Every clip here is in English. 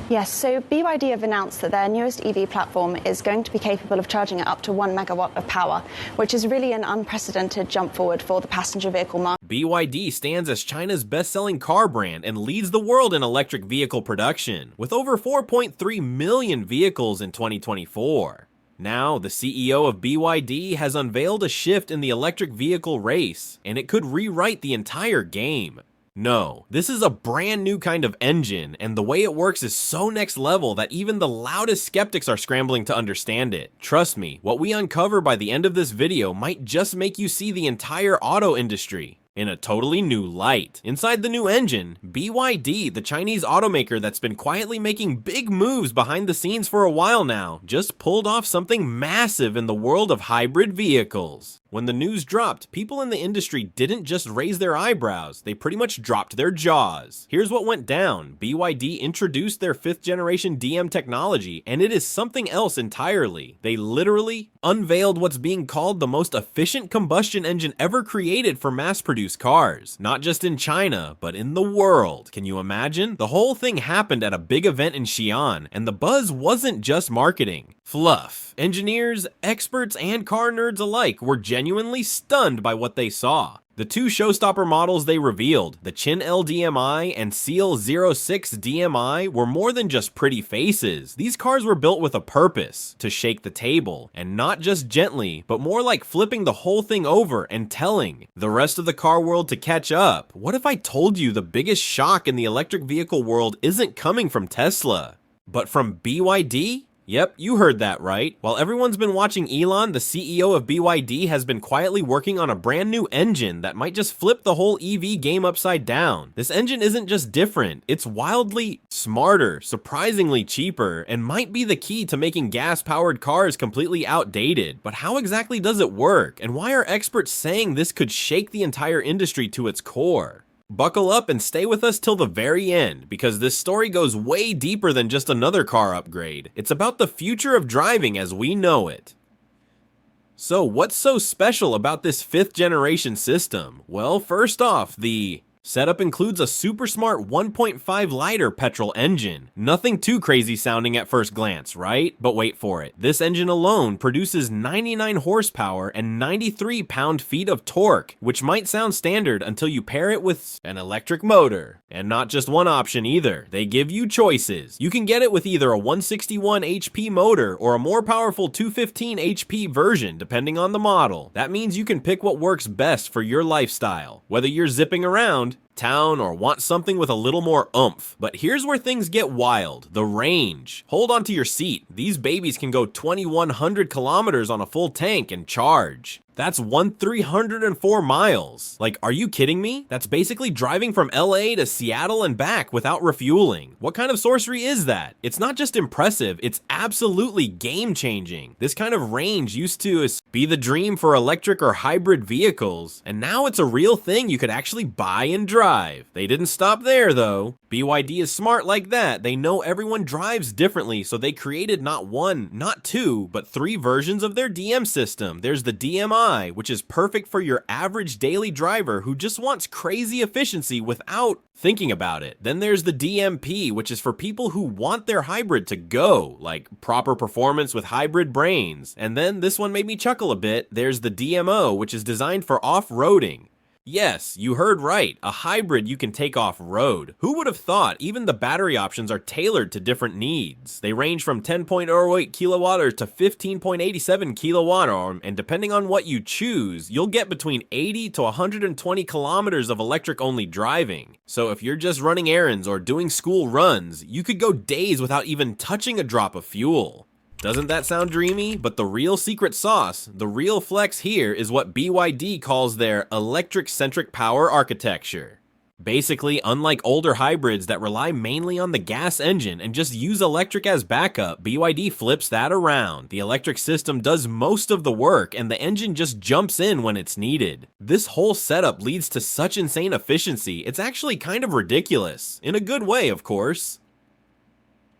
Yes, so BYD have announced that their newest EV platform is going to be capable of charging at up to 1 megawatt of power, which is really an unprecedented jump forward for the passenger vehicle market. BYD stands as China's best-selling car brand and leads the world in electric vehicle production, with over 4.3 million vehicles in 2024. Now, the CEO of BYD has unveiled a shift in the electric vehicle race, and it could rewrite the entire game. No, this is a brand new kind of engine, and the way it works is so next level that even the loudest skeptics are scrambling to understand it. Trust me, what we uncover by the end of this video might just make you see the entire auto industry in a totally new light. Inside the new engine, BYD, the Chinese automaker that's been quietly making big moves behind the scenes for a while now, just pulled off something massive in the world of hybrid vehicles. When the news dropped, people in the industry didn't just raise their eyebrows, they pretty much dropped their jaws. Here's what went down. BYD introduced their 5th generation DM technology, and it is something else entirely. They literally unveiled what's being called the most efficient combustion engine ever created for mass-produced cars. Not just in China, but in the world. Can you imagine? The whole thing happened at a big event in Xi'an, and the buzz wasn't just marketing. Fluff. Engineers, experts, and car nerds alike were genuinely stunned by what they saw. The two showstopper models they revealed, the Chin LDMI and Seal 06 DMI, were more than just pretty faces. These cars were built with a purpose, to shake the table, and not just gently, but more like flipping the whole thing over and telling the rest of the car world to catch up. What if I told you the biggest shock in the electric vehicle world isn't coming from Tesla, but from BYD? Yep, you heard that right. While everyone's been watching Elon, the CEO of BYD has been quietly working on a brand new engine that might just flip the whole EV game upside down. This engine isn't just different, it's wildly smarter, surprisingly cheaper, and might be the key to making gas-powered cars completely outdated. But how exactly does it work, and why are experts saying this could shake the entire industry to its core? Buckle up and stay with us till the very end, because this story goes way deeper than just another car upgrade. It's about the future of driving as we know it. So what's so special about this 5th generation system? Well, first off, the setup includes a super smart 1.5 liter petrol engine. Nothing too crazy sounding at first glance, right? But wait for it. This engine alone produces 99 horsepower and 93 pound-feet of torque, which might sound standard until you pair it with an electric motor. And not just one option either. They give you choices. You can get it with either a 161 HP motor or a more powerful 215 HP version, depending on the model. That means you can pick what works best for your lifestyle, whether you're zipping around town or want something with a little more oomph. But here's where things get wild, the range. Hold on to your seat. These babies can go 2,100 kilometers on a full tank and charge. That's 1,304 miles. Like, are you kidding me? That's basically driving from LA to Seattle and back without refueling. What kind of sorcery is that? It's not just impressive, it's absolutely game-changing. This kind of range used to be the dream for electric or hybrid vehicles, and now it's a real thing you could actually buy and drive. They didn't stop there though. BYD is smart like that. They know everyone drives differently, so they created not one, not two, but 3 versions of their DM system. There's the DMI, which is perfect for your average daily driver who just wants crazy efficiency without thinking about it. Then there's the DMP, which is for people who want their hybrid to go, like proper performance with hybrid brains. And then this one made me chuckle a bit. There's the DMO, which is designed for off-roading. Yes, you heard right, a hybrid you can take off-road. Who would have thought? Even the battery options are tailored to different needs. They range from 10.08 kilowatt-hours to 15.87 kilowatt-hour, and depending on what you choose, you'll get between 80 to 120 kilometers of electric-only driving. So if you're just running errands or doing school runs, you could go days without even touching a drop of fuel. Doesn't that sound dreamy? But the real secret sauce, the real flex here, is what BYD calls their electric-centric power architecture. Basically, unlike older hybrids that rely mainly on the gas engine and just use electric as backup, BYD flips that around. The electric system does most of the work and the engine just jumps in when it's needed. This whole setup leads to such insane efficiency, it's actually kind of ridiculous. In a good way, of course.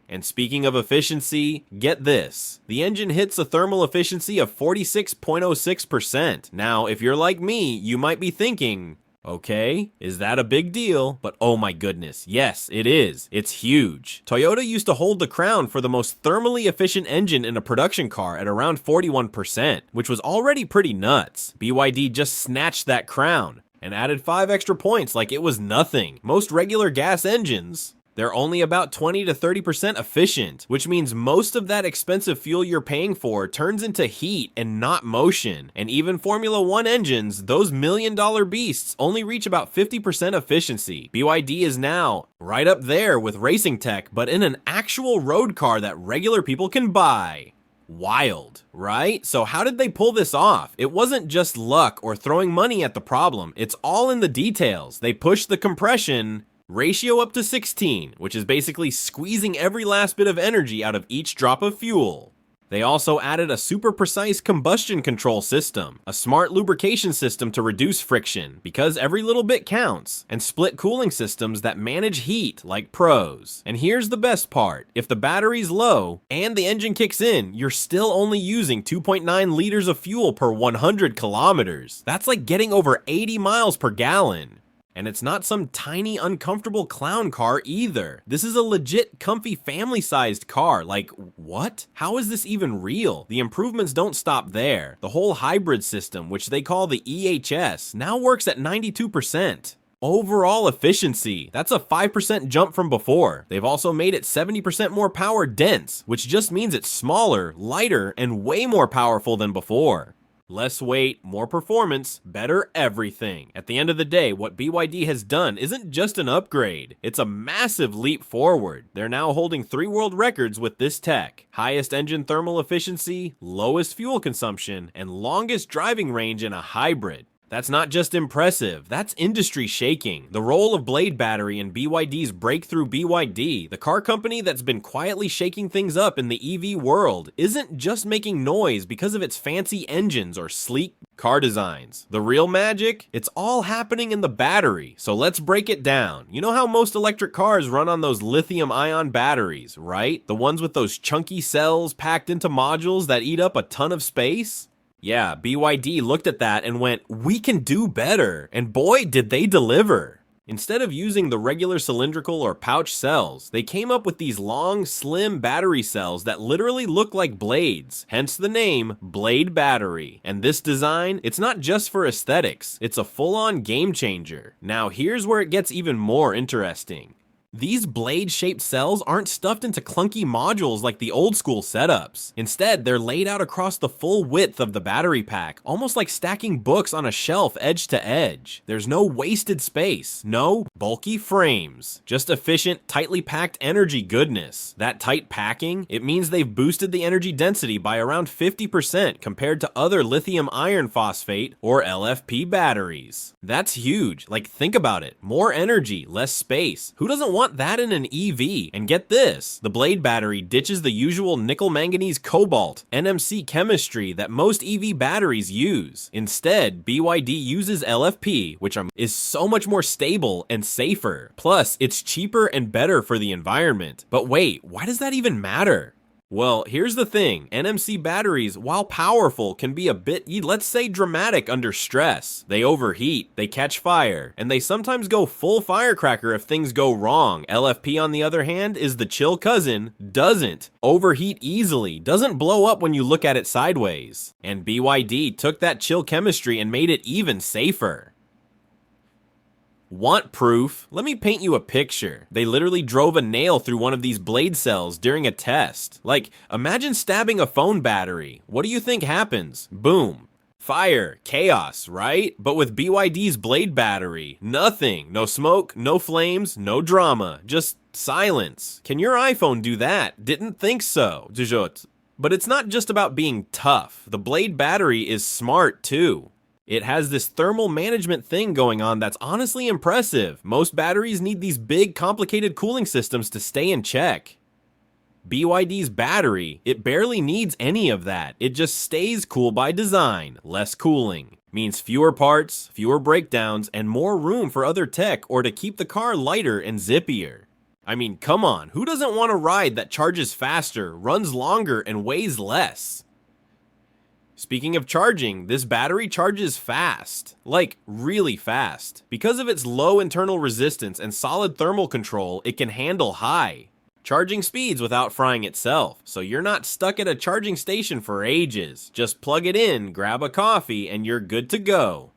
And speaking of efficiency, get this. The engine hits a thermal efficiency of 46.06%. Now, if you're like me, you might be thinking, Okay, is that a big deal? But oh my goodness, yes, it is. It's huge. Toyota used to hold the crown for the most thermally efficient engine in a production car at around 41%, which was already pretty nuts. BYD just snatched that crown and added 5 extra points like it was nothing. Most regular gas engines, they're only about 20 to 30% efficient, which means most of that expensive fuel you're paying for turns into heat and not motion. And even Formula One engines, those million-dollar beasts, only reach about 50% efficiency. BYD is now right up there with racing tech, but in an actual road car that regular people can buy. Wild, right? So how did they pull this off? It wasn't just luck or throwing money at the problem. It's all in the details. They pushed the compression ratio up to 16, which is basically squeezing every last bit of energy out of each drop of fuel. They also added a super precise combustion control system, a smart lubrication system to reduce friction, because every little bit counts, and split cooling systems that manage heat like pros. And here's the best part, if the battery's low and the engine kicks in, you're still only using 2.9 liters of fuel per 100 kilometers. That's like getting over 80 miles per gallon. And it's not some tiny, uncomfortable clown car either. This is a legit, comfy, family-sized car. Like, what? How is this even real? The improvements don't stop there. The whole hybrid system, which they call the EHS, now works at 92%. Overall efficiency, that's a 5% jump from before. They've also made it 70% more power dense, which just means it's smaller, lighter, and way more powerful than before. Less weight, more performance, better everything. At the end of the day, what BYD has done isn't just an upgrade. It's a massive leap forward. They're now holding 3 world records with this tech. Highest engine thermal efficiency, lowest fuel consumption, and longest driving range in a hybrid. That's not just impressive, that's industry shaking. The role of Blade Battery in BYD's breakthrough BYD, the car company that's been quietly shaking things up in the EV world, isn't just making noise because of its fancy engines or sleek car designs. The real magic? It's all happening in the battery, so let's break it down. You know how most electric cars run on those lithium-ion batteries, right? The ones with those chunky cells packed into modules that eat up a ton of space? Yeah, BYD looked at that and went, we can do better, and boy did they deliver. Instead of using the regular cylindrical or pouch cells, they came up with these long, slim battery cells that literally look like blades, hence the name Blade Battery. And this design, it's not just for aesthetics, it's a full-on game changer. Now here's where it gets even more interesting. These blade-shaped cells aren't stuffed into clunky modules like the old-school setups. Instead, they're laid out across the full width of the battery pack, almost like stacking books on a shelf edge to edge. There's no wasted space, no bulky frames, just efficient, tightly packed energy goodness. That tight packing, it means they've boosted the energy density by around 50% compared to other lithium iron phosphate or LFP batteries. That's huge. Like, think about it. More energy, less space. Who doesn't want that in an EV? And get this, the Blade Battery ditches the usual nickel manganese cobalt NMC chemistry that most EV batteries use. Instead, BYD uses LFP, which is so much more stable and safer. Plus, it's cheaper and better for the environment. But wait, why does that even matter? Well, here's the thing, NMC batteries, while powerful, can be a bit, let's say, dramatic under stress. They overheat, they catch fire, and they sometimes go full firecracker if things go wrong. LFP, on the other hand, is the chill cousin, doesn't overheat easily, doesn't blow up when you look at it sideways. And BYD took that chill chemistry and made it even safer. Want proof? Let me paint you a picture. They literally drove a nail through one of these blade cells during a test. Like, imagine stabbing a phone battery. What do you think happens? Boom. Fire, chaos, right? But with BYD's Blade Battery, nothing. No smoke, no flames, no drama. Just silence. Can your iPhone do that? Didn't think so. Dilot. But it's not just about being tough. The Blade Battery is smart too. It has this thermal management thing going on that's honestly impressive. Most batteries need these big, complicated cooling systems to stay in check. BYD's battery, it barely needs any of that. It just stays cool by design. Less cooling means fewer parts, fewer breakdowns, and more room for other tech or to keep the car lighter and zippier. I mean, come on, who doesn't want a ride that charges faster, runs longer, and weighs less? Speaking of charging, this battery charges fast. Like, really fast. Because of its low internal resistance and solid thermal control, it can handle high charging speeds without frying itself, so you're not stuck at a charging station for ages. Just plug it in, grab a coffee, and you're good to go.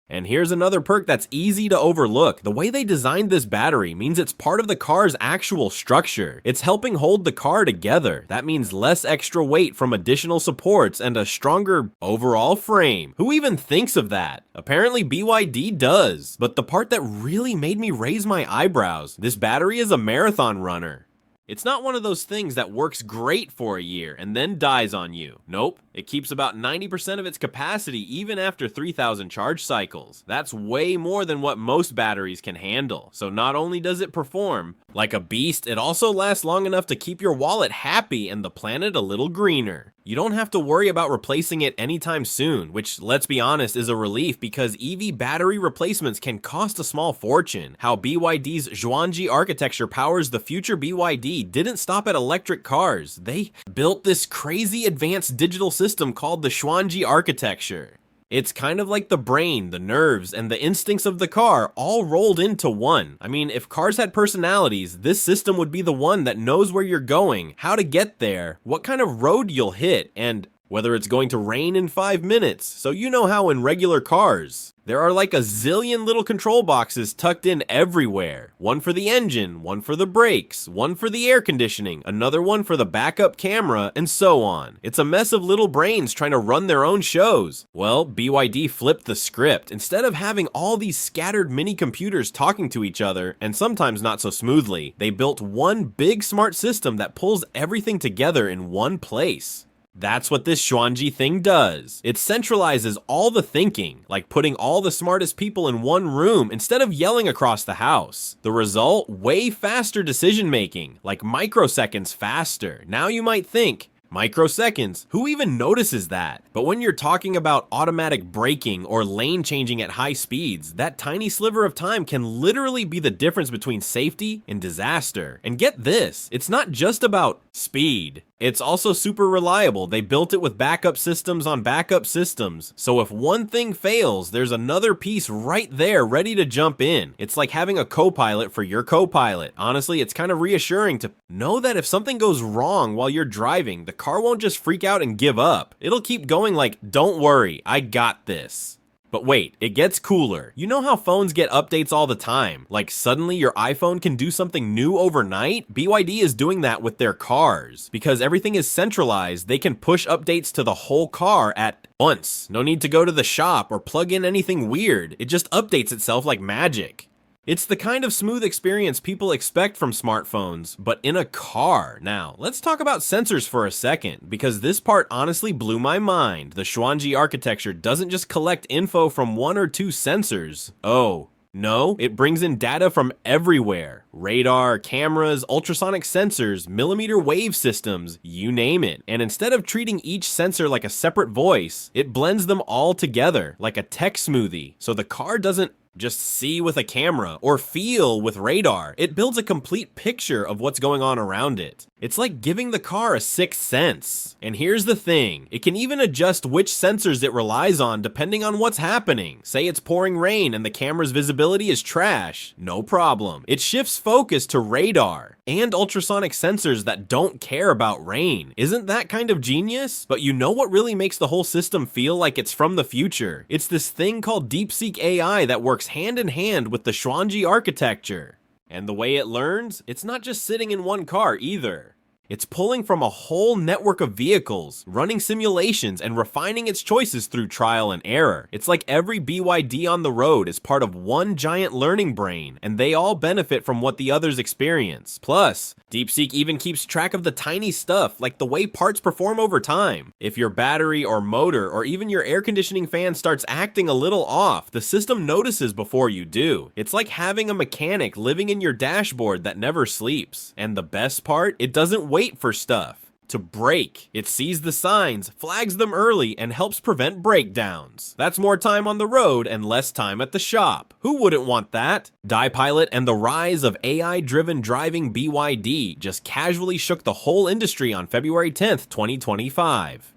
And here's another perk that's easy to overlook. The way they designed this battery means it's part of the car's actual structure. It's helping hold the car together. That means less extra weight from additional supports and a stronger overall frame. Who even thinks of that? Apparently BYD does. But the part that really made me raise my eyebrows, this battery is a marathon runner. It's not one of those things that works great for a year and then dies on you. Nope, it keeps about 90% of its capacity even after 3,000 charge cycles. That's way more than what most batteries can handle. So not only does it perform like a beast, it also lasts long enough to keep your wallet happy and the planet a little greener. You don't have to worry about replacing it anytime soon, which, let's be honest, is a relief because EV battery replacements can cost a small fortune. How BYD's Schwanji Architecture powers the future BYD didn't stop at electric cars. They built this crazy advanced digital system called the Schwanji Architecture. It's kind of like the brain, the nerves, and the instincts of the car all rolled into one. I mean, if cars had personalities, this system would be the one that knows where you're going, how to get there, what kind of road you'll hit, and whether it's going to rain in 5 minutes. So you know how in regular cars, there are like a zillion little control boxes tucked in everywhere. One for the engine, one for the brakes, one for the air conditioning, another one for the backup camera, and so on. It's a mess of little brains trying to run their own shows. Well, BYD flipped the script. Instead of having all these scattered mini computers talking to each other, and sometimes not so smoothly, they built one big smart system that pulls everything together in one place. That's what this Schwanji thing does. It centralizes all the thinking, like putting all the smartest people in one room instead of yelling across the house. The result? Way faster decision making, like microseconds faster. Now you might think, microseconds, who even notices that? But when you're talking about automatic braking or lane changing at high speeds, that tiny sliver of time can literally be the difference between safety and disaster. And get this, it's not just about speed. It's also super reliable. They built it with backup systems on backup systems. So if one thing fails, there's another piece right there ready to jump in. It's like having a co-pilot for your co-pilot. Honestly, it's kind of reassuring to know that if something goes wrong while you're driving, the car won't just freak out and give up. It'll keep going like, don't worry, I got this. But wait, it gets cooler. You know how phones get updates all the time? Like suddenly your iPhone can do something new overnight? BYD is doing that with their cars. Because everything is centralized, they can push updates to the whole car at once. No need to go to the shop or plug in anything weird. It just updates itself like magic. It's the kind of smooth experience people expect from smartphones, but in a car. Now, let's talk about sensors for a second, because this part honestly blew my mind. The Schwanji architecture doesn't just collect info from one or two sensors. Oh, no, it brings in data from everywhere. Radar, cameras, ultrasonic sensors, millimeter wave systems, you name it. And instead of treating each sensor like a separate voice, it blends them all together like a tech smoothie. So the car doesn't just see with a camera or feel with radar. It builds a complete picture of what's going on around it. It's like giving the car a sixth sense. And here's the thing, it can even adjust which sensors it relies on depending on what's happening. Say it's pouring rain and the camera's visibility is trash. No problem. It shifts focus to radar and ultrasonic sensors that don't care about rain. Isn't that kind of genius? But you know what really makes the whole system feel like it's from the future? It's this thing called DeepSeek AI that works hand in hand with the Schwanji architecture. And the way it learns, it's not just sitting in one car either. It's pulling from a whole network of vehicles, running simulations, and refining its choices through trial and error. It's like every BYD on the road is part of one giant learning brain, and they all benefit from what the others experience. Plus, DeepSeek even keeps track of the tiny stuff, like the way parts perform over time. If your battery or motor or even your air conditioning fan starts acting a little off, the system notices before you do. It's like having a mechanic living in your dashboard that never sleeps. And the best part, it doesn't wait for stuff to break. It sees the signs, flags them early, and helps prevent breakdowns. That's more time on the road and less time at the shop. Who wouldn't want that? DiePilot and the rise of AI-driven driving BYD just casually shook the whole industry on February 10th, 2025.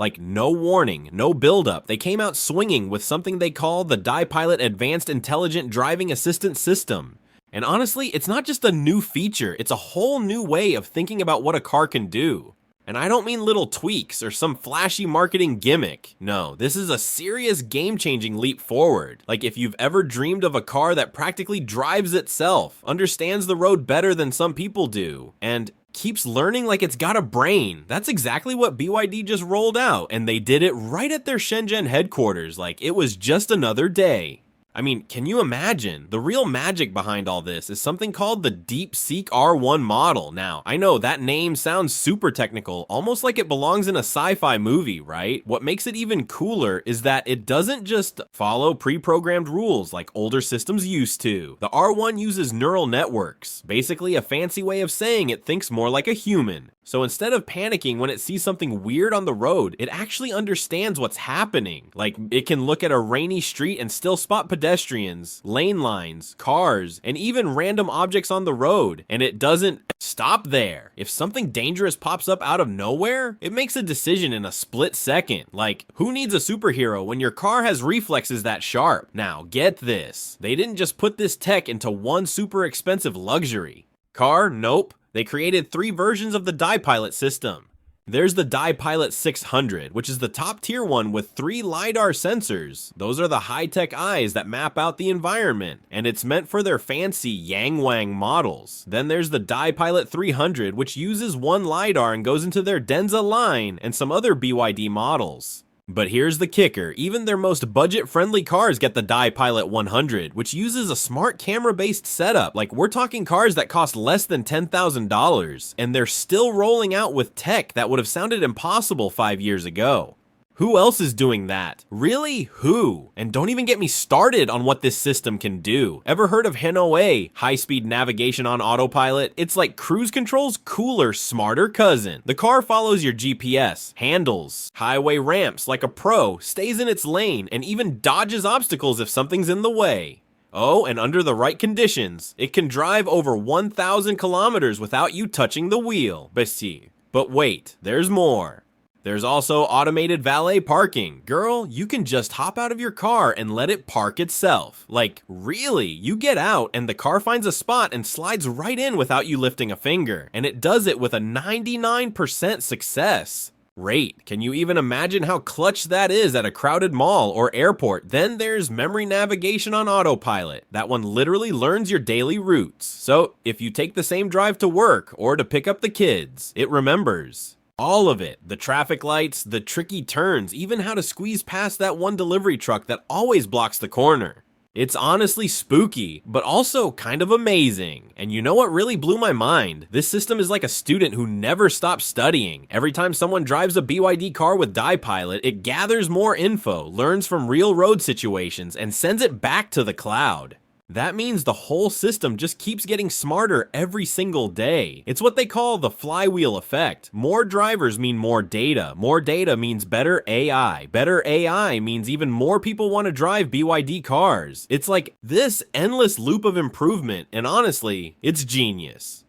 Like, no warning, no buildup. They came out swinging with something they call the DiPilot Advanced Intelligent Driving Assistance System. And honestly, it's not just a new feature, it's a whole new way of thinking about what a car can do. And I don't mean little tweaks or some flashy marketing gimmick. No, this is a serious game-changing leap forward. Like, if you've ever dreamed of a car that practically drives itself, understands the road better than some people do, and keeps learning like it's got a brain. That's exactly what BYD just rolled out, and they did it right at their Shenzhen headquarters, like it was just another day. I mean, can you imagine? The real magic behind all this is something called the DeepSeek R1 model. Now, I know that name sounds super technical, almost like it belongs in a sci-fi movie, right? What makes it even cooler is that it doesn't just follow pre-programmed rules like older systems used to. The R1 uses neural networks, basically a fancy way of saying it thinks more like a human. So instead of panicking when it sees something weird on the road, it actually understands what's happening. Like, it can look at a rainy street and still spot pedestrians, lane lines, cars, and even random objects on the road. And it doesn't stop there. If something dangerous pops up out of nowhere, it makes a decision in a split second. Like, who needs a superhero when your car has reflexes that sharp? Now, get this. They didn't just put this tech into one super expensive luxury car. Nope. They created 3 versions of the DiPilot system. There's the DiPilot 600, which is the top tier one with 3 LiDAR sensors. Those are the high-tech eyes that map out the environment, and it's meant for their fancy Yang Wang models. Then there's the DiPilot 300, which uses 1 LiDAR and goes into their Denza line and some other BYD models. But here's the kicker, even their most budget-friendly cars get the DiPilot 100, which uses a smart camera-based setup. Like, we're talking cars that cost less than $10,000, and they're still rolling out with tech that would have sounded impossible 5 years ago. Who else is doing that? Really? Who? And don't even get me started on what this system can do. Ever heard of Henoa, high-speed navigation on autopilot? It's like cruise control's cooler, smarter cousin. The car follows your GPS, handles highway ramps like a pro, stays in its lane, and even dodges obstacles if something's in the way. Oh, and under the right conditions, it can drive over 1,000 kilometers without you touching the wheel. But wait, there's more. There's also automated valet parking. Girl, you can just hop out of your car and let it park itself. Like, really? You get out and the car finds a spot and slides right in without you lifting a finger. And it does it with a 99% success rate. Can you even imagine how clutch that is at a crowded mall or airport? Then there's memory navigation on autopilot. That one literally learns your daily routes. So if you take the same drive to work or to pick up the kids, it remembers. All of it, the traffic lights, the tricky turns, even how to squeeze past that one delivery truck that always blocks the corner. It's honestly spooky, but also kind of amazing. And you know what really blew my mind? This system is like a student who never stops studying. Every time someone drives a BYD car with DiPilot, it gathers more info, learns from real road situations, and sends it back to the cloud. That means the whole system just keeps getting smarter every single day. It's what they call the Flywheel Effect. More drivers mean more data. More data means better AI. Better AI means even more people want to drive BYD cars. It's like this endless loop of improvement, and honestly, it's genius.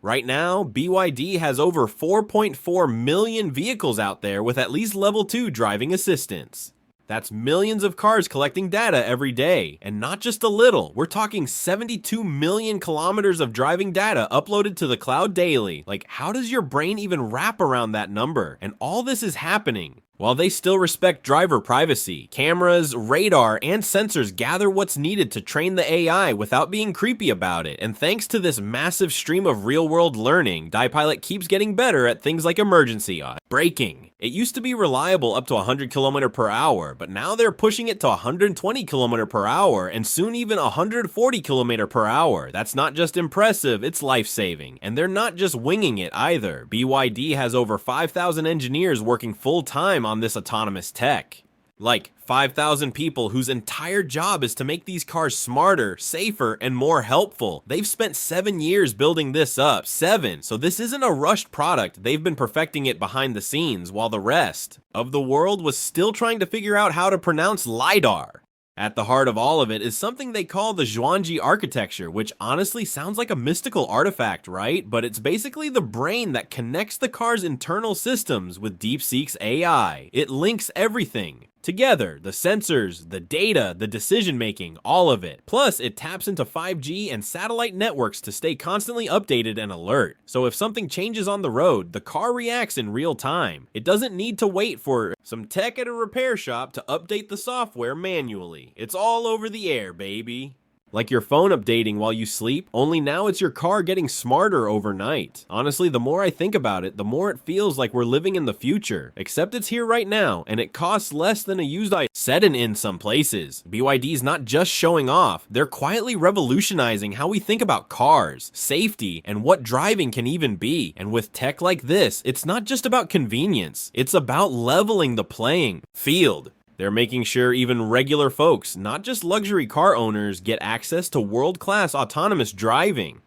Right now, BYD has over 4.4 million vehicles out there with at least level 2 driving assistance. That's millions of cars collecting data every day, and not just a little. We're talking 72 million kilometers of driving data uploaded to the cloud daily. Like, how does your brain even wrap around that number? And all this is happening while they still respect driver privacy. Cameras, radar, and sensors gather what's needed to train the AI without being creepy about it. And thanks to this massive stream of real-world learning, DiPilot keeps getting better at things like emergency braking. It used to be reliable up to 100 km per hour, but now they're pushing it to 120 km per hour and soon even 140 km per hour. That's not just impressive, it's life-saving. And they're not just winging it either. BYD has over 5,000 engineers working full-time on this autonomous tech. Like 5,000 people whose entire job is to make these cars smarter, safer, and more helpful. They've spent 7 years building this up. 7. So this isn't a rushed product. They've been perfecting it behind the scenes while the rest of the world was still trying to figure out how to pronounce LiDAR. At the heart of all of it is something they call the Schwanji Architecture, which honestly sounds like a mystical artifact, right? But it's basically the brain that connects the car's internal systems with DeepSeek's AI. It links everything together: the sensors, the data, the decision making, all of it. Plus, it taps into 5G and satellite networks to stay constantly updated and alert. So if something changes on the road, the car reacts in real time. It doesn't need to wait for some tech at a repair shop to update the software manually. It's all over the air, baby. Like your phone updating while you sleep, only now it's your car getting smarter overnight. Honestly, the more I think about it, the more it feels like we're living in the future. Except it's here right now, and it costs less than a used iPhone. Said and in some places, BYD's not just showing off, they're quietly revolutionizing how we think about cars, safety, and what driving can even be. And with tech like this, it's not just about convenience, it's about leveling the playing field. They're making sure even regular folks, not just luxury car owners, get access to world-class autonomous driving.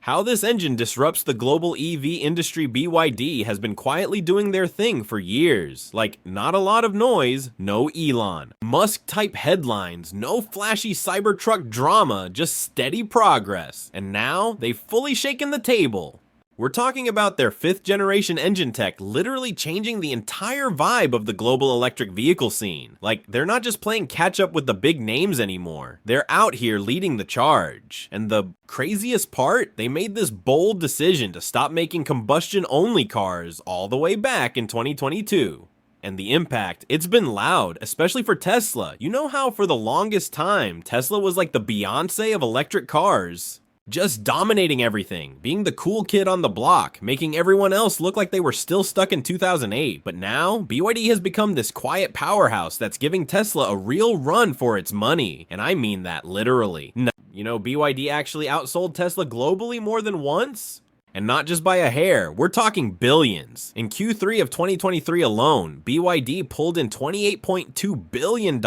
How this engine disrupts the global EV industry. BYD has been quietly doing their thing for years. Like, not a lot of noise, no Elon Musk-type headlines, no flashy Cybertruck drama, just steady progress. And now, they've fully shaken the table. We're talking about their 5th generation engine tech literally changing the entire vibe of the global electric vehicle scene. Like, they're not just playing catch up with the big names anymore. They're out here leading the charge. And the craziest part, they made this bold decision to stop making combustion-only cars all the way back in 2022. And the impact, it's been loud, especially for Tesla. You know how for the longest time, Tesla was like the Beyonce of electric cars? Just dominating everything, being the cool kid on the block, making everyone else look like they were still stuck in 2008. But now, BYD has become this quiet powerhouse that's giving Tesla a real run for its money. And I mean that literally. No, you know, BYD actually outsold Tesla globally more than once? And not just by a hair, we're talking billions. In Q3 of 2023 alone, BYD pulled in $28.2 billion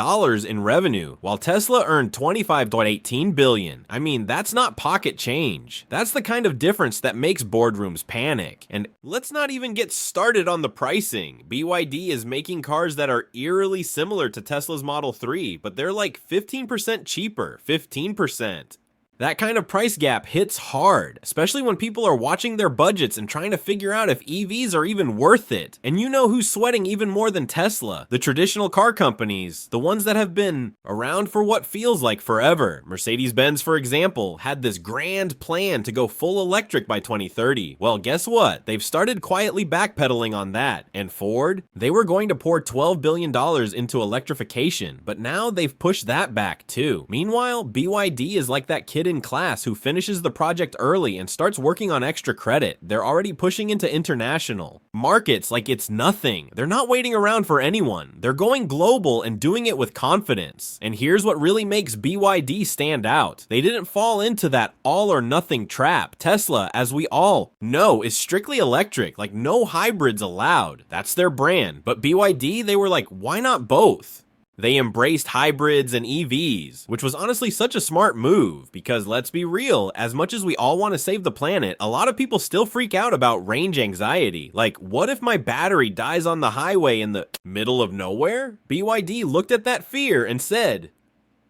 in revenue, while Tesla earned $25.18 billion. I mean, that's not pocket change. That's the kind of difference that makes boardrooms panic. And let's not even get started on the pricing. BYD is making cars that are eerily similar to Tesla's Model 3, but they're like 15% cheaper, 15%. That kind of price gap hits hard, especially when people are watching their budgets and trying to figure out if EVs are even worth it. And you know who's sweating even more than Tesla? The traditional car companies, the ones that have been around for what feels like forever. Mercedes-Benz, for example, had this grand plan to go full electric by 2030. Well, guess what? They've started quietly backpedaling on that. And Ford, they were going to pour $12 billion into electrification, but now they've pushed that back too. Meanwhile, BYD is like that kid in class who finishes the project early and starts working on extra credit. They're already pushing into international markets like it's nothing. They're not waiting around for anyone. They're going global and doing it with confidence. And here's what really makes BYD stand out. They didn't fall into that all or nothing trap. Tesla, as we all know, is strictly electric, like no hybrids allowed. That's their brand. But BYD, they were like, why not both? They embraced hybrids and EVs, which was honestly such a smart move because let's be real, as much as we all want to save the planet, a lot of people still freak out about range anxiety. Like, what if my battery dies on the highway in the middle of nowhere? BYD looked at that fear and said,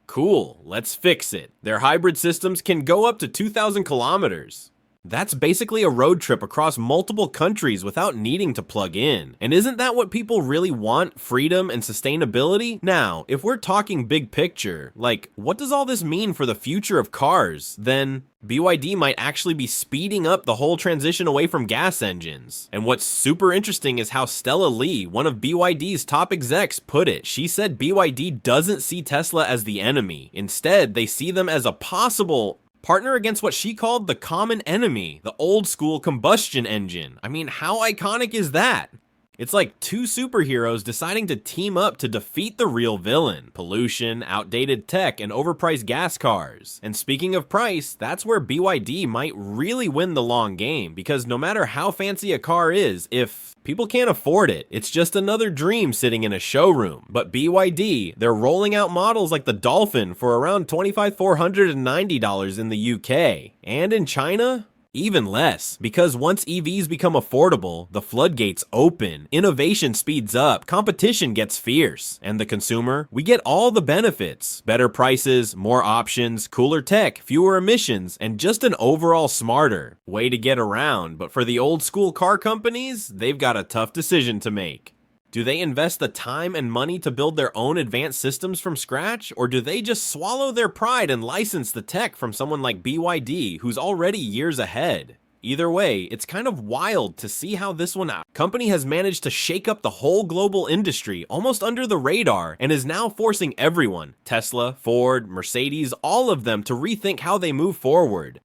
cool, let's fix it. Their hybrid systems can go up to 2,000 kilometers. That's basically a road trip across multiple countries without needing to plug in. And isn't that what people really want? Freedom and sustainability? Now, if we're talking big picture, like, what does all this mean for the future of cars? Then BYD might actually be speeding up the whole transition away from gas engines. And what's super interesting is how Stella Lee, one of BYD's top execs, put it. She said BYD doesn't see Tesla as the enemy. Instead, they see them as a possible partner against what she called the common enemy, the old school combustion engine. I mean, how iconic is that? It's like two superheroes deciding to team up to defeat the real villain: pollution, outdated tech, and overpriced gas cars. And speaking of price, that's where BYD might really win the long game, because no matter how fancy a car is, if people can't afford it, it's just another dream sitting in a showroom. But BYD, they're rolling out models like the Dolphin for around $25,490 in the UK. And in China, Even less, because once EVs become affordable, the floodgates open, innovation speeds up, competition gets fierce, and the consumer, we get all the benefits: better prices, more options, cooler tech, fewer emissions, and just an overall smarter way to get around. But for the old school car companies, they've got a tough decision to make. Do they invest the time and money to build their own advanced systems from scratch, or do they just swallow their pride and license the tech from someone like BYD, who's already years ahead? Either way, it's kind of wild to see how this company has managed to shake up the whole global industry almost under the radar and is now forcing everyone, Tesla, Ford, Mercedes, all of them, to rethink how they move forward.